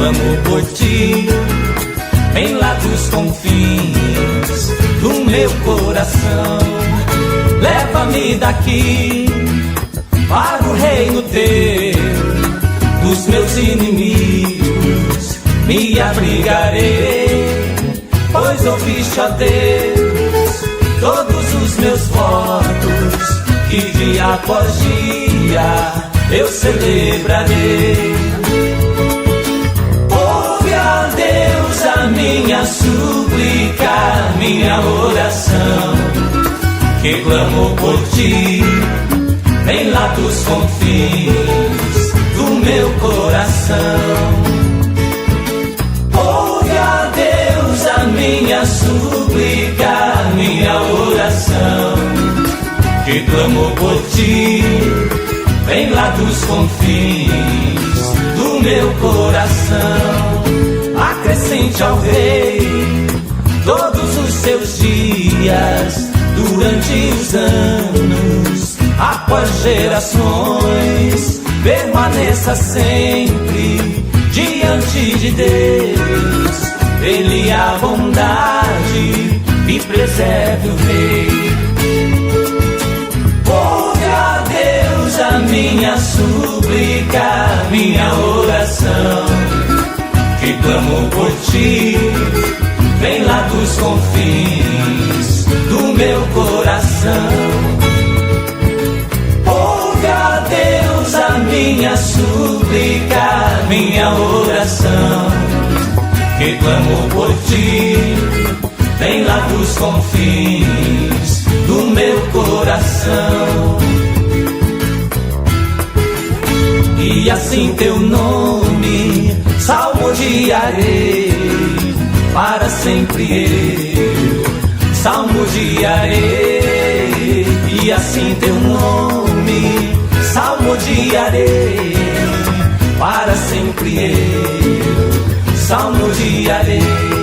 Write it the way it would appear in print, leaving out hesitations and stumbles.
clamo por ti, vem lá dos confins do meu coração. Leva-me daqui para o reino teu, dos meus inimigos me abrigarei, pois ouviste, ó Deus, todos os meus votos, que dia após dia eu celebrarei. Ouve, ó Deus, a minha súplica, minha oração, que clamo por ti, vem lá dos confins do meu coração. Ouve, ó Deus, a minha súplica, minha oração, que clamo por ti, vem lá dos confins do meu coração. Acrescente ao rei todos os seus dias, durante os anos, após gerações, permaneça sempre diante de Deus. Ele a bondade e preserve o rei. Ouve, ó Deus, a minha súplica, minha oração, que clamo por ti, vem lá dos confins do meu coração. Ouve, ó Deus, a minha súplica, minha oração, que clamo por ti, vem lá dos confins do meu coração. E assim teu nome salmodiarei, para sempre eu salmodiarei. E assim teu nome salmodiarei, para sempre eu salmodiarei.